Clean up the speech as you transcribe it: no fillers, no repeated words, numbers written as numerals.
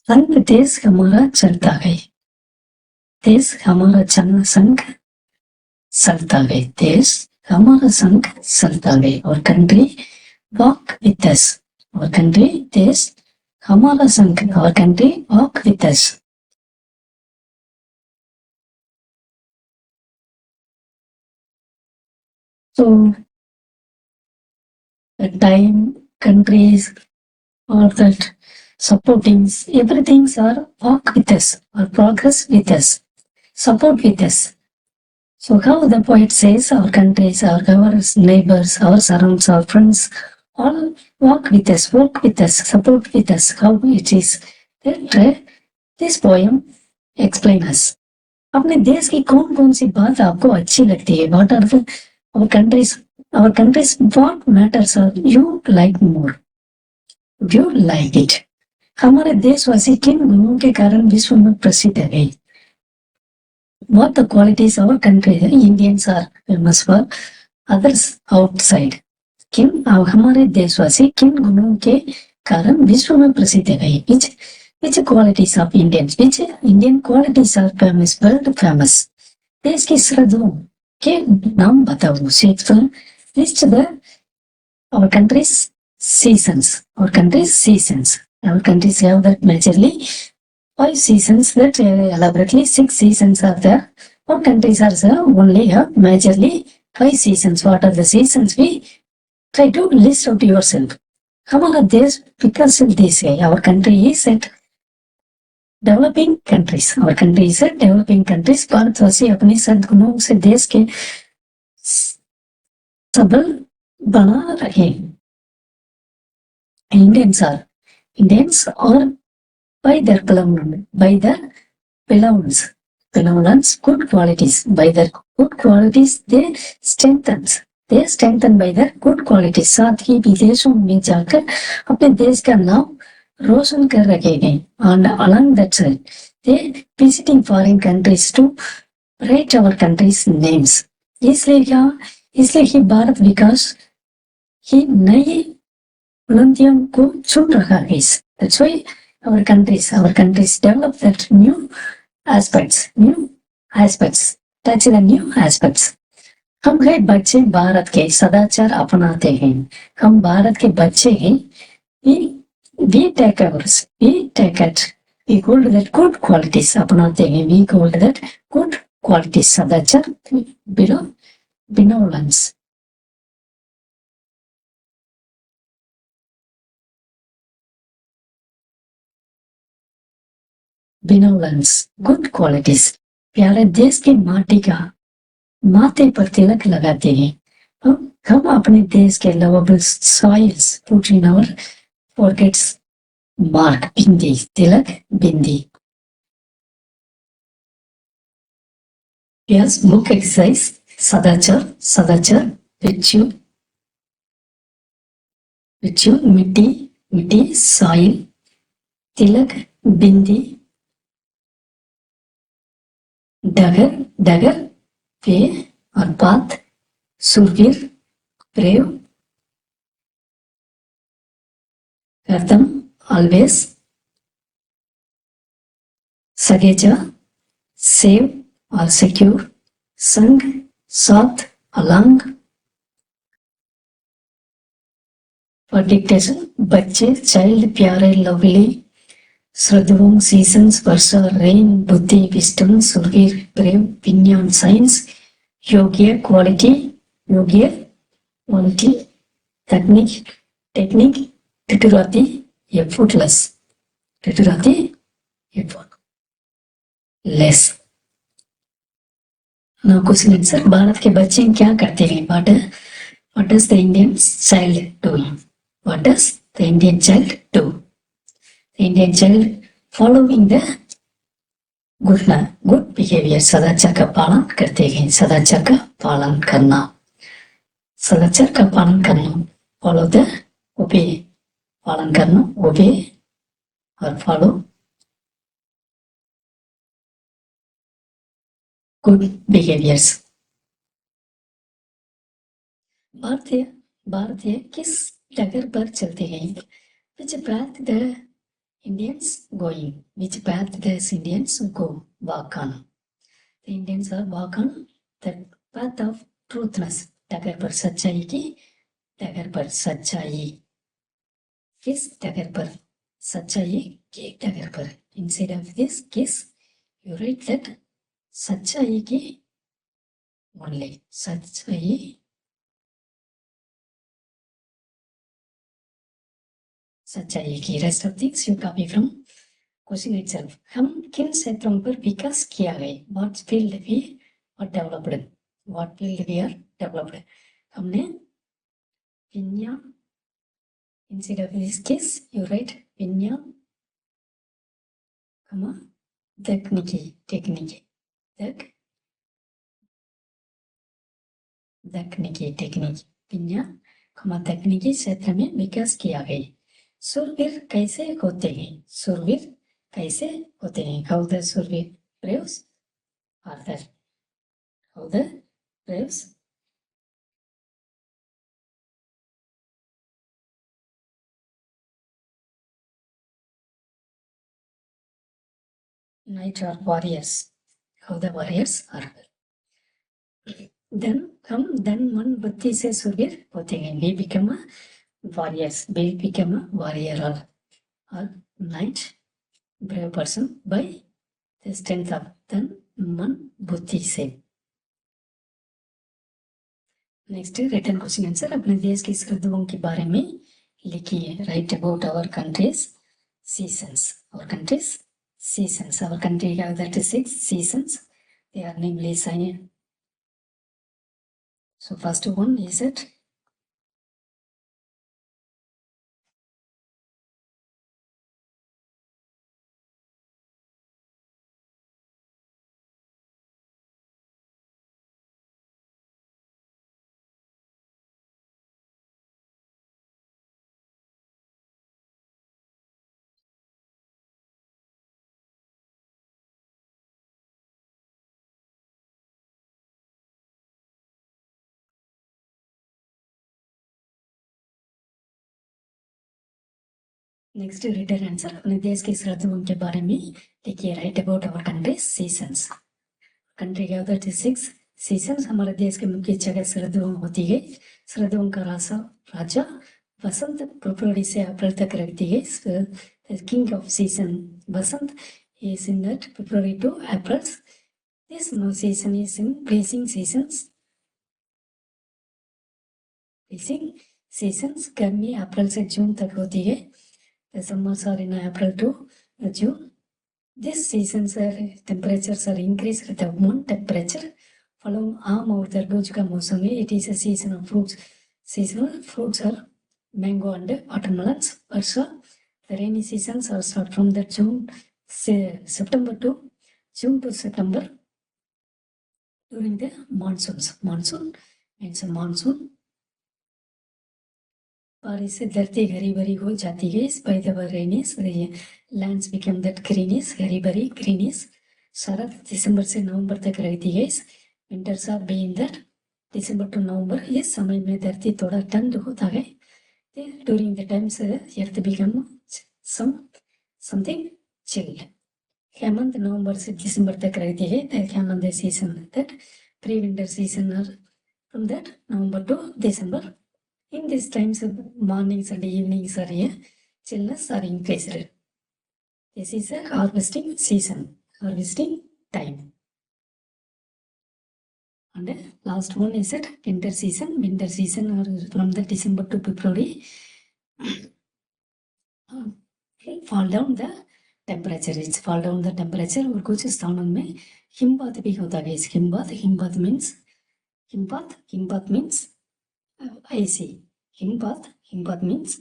संग देश हमारा चलता है, देश हमारा संग चलता है, देश हमारा संग चलता है, और कंट्री वॉक विथ अस, और कंट्री देश हमारा संग, और country walk with us. So the time, countries, all that supportings, everything's are walk with us, or progress with us, support with us. So how the poet says our countries, our neighbors, our surrounds, our friends, all walk with us, support with us. How it is that this poem explain us. अपने देश की कौन कौन सी बात आपको अच्छी लगती है? What are the our countries what matters are you like more? Do you like it? हमारे देशवासी किन गुणों के कारण विश्व में प्रसिद्ध है? What the qualities our country Indians are famous for, others outside. किन हमारे देशवासी किन गुणों के कारण विश्व में प्रसिद्ध है? Which qualities of Indians, which Indian qualities are famous, world famous? देश की सरहदों के नाम बताओ. Shakespeare list the our country's seasons. Our country's seasons. Our countries have that majorly 5 seasons, that elaborately 6 seasons are there. Our countries are only have majorly 5 seasons. What are the seasons? We try to list out yourself. हमारा देश विकसित देश है. Our country is at developing countries. Our country is at developing countries. भारतवासी अपनी सद्गुणों से देश के सबल बना रहे. Indians are by their benevolence, good qualities. By their good qualities, they strengthen by their good qualities. साथ ही विदेशों में जाकर अपने देश का नाम रोशन कर रखे हैं. And along that side, they visiting foreign countries to write our country's names. इसलिए ही भारत विकास ही नई बुलंदियों को चुन रहा है. That's why our countries develop that new aspects. Touch the new aspects. हम है बच्चे भारत के, सदाचार अपनाते हैं. हम भारत के बच्चे हैं. We take it. We hold that good qualities अपनाते हैं. We hold that good qualities. सदाचार, benevolence. Benevolence, good qualities. प्यारे देश की माटी का माथे पर तिलक लगाते हैं. हम अपने देश के lovable soils put in our foreheads mark, bindi, Tilak, bindi. Yes, book exercise, सदाचार, virtue, मिट्टी, soil, तिलक, बिंदी, डगर, वे और पाथ, सूरवीर, brave, हरदम, always, सगेजा, save or secure, संग, साथ, along. For dictation, बच्चे, child, प्यारे, lovely, श्रद्धों, seasons, वर्षा, rain, बुद्धि, wisdom, सूरवीर, brave, विज्ञान, science, योग्य, quality, technique, टिटुराती, effortless, effortless. Now question answer. Bharat के बच्चे क्या करते हैं? What does the Indian child do? What does the Indian child do? The Indian child following the good behavior. सदाचार का पालन करते हैं. सदाचार का पालन करना. Follow the obey. पालन करना, obey और follow good behaviors. भारतीय किस डगर पर चलते हैं? Which path the Indians going. Which path these Indians go? Walk on. The Indians are walk on the path of truthness. डगर पर सच्चाई की, डगर पर सच्चाई, किस डगर पर सच्चाई की डगर पर. Instead of this kiss, you write that सच्चाई की only. सच्चाई, सच्चाई की. Rest of things you copy from question itself. हम किन क्षेत्रों पर विकास किया गए? What field we are developed? What field we are developed? हमने Vinya, instead of this kiss, you write Vinya, comma, तकनीकी, टेक्निकी, तकनीकी, टेक्निकी, विन्या, comma, तकनीकी क्षेत्र में विकास किया गया. सुरवीर कैसे होते हैं? सुरवीर कैसे होते हैं? How the Surveer braves are there? How the braves knight or warriors? How the warriors are there? Then हम then मन बुद्धि से सुरवीर होते हैं. We become a warriors. We become a warrior or knight, brave person by the strength of then मन बुद्धि से. Next return question answer. अपने देश की ऋतुओं के बारे में लिखिए. Write about our country's seasons. Our country's seasons. Our country have 36 seasons. They are namely assigned. So first one is it next return answer. अपने देश की ऋतुओं के बारे में लिखिए. Write about our country seasons. Country के 36 सीजन्स. हमारे देश के मुख्य जगह ऋतुओं होती है. ऋतुओं का राजा वसंत फरवरी से अप्रैल तक रहती है. King off season Vasant is in that February to April. This no season is in freezing seasons. Freezing seasons गर्मी अप्रैल से जून तक होती है. The summers are in April to June. This seasons are temperatures are increased with the moon temperature. Following आम और तरबूज का मौसम है. It is a season of fruits. Seasonal fruits are mango and watermelons. Also, the rainy seasons are start from the September to June to September. During the monsoons. Monsoon means a monsoon. बारिश से धरती हरी भरी हो जाती है. By the rainies, the lands become that greenish, हरी भरी greenish. शरद दिसंबर से नवंबर तक रहती है. Winters are being that December to नवंबर. इस समय में धरती थोड़ा ठंड होता है. During the times earth become something chilled. Hemant नवंबर से दिसंबर तक रहती है. The Hemant season that pre-winter season are from that November to December. In these times, mornings and evenings are here. Chillness are increased. This is a harvesting season. Harvesting time. And last one is it winter season. Winter season are from the December to February. Fall down the temperature. It's fall down the temperature. और कुछ स्थानों में हिमपात भी होता है. हिमपात means icy. Himpath means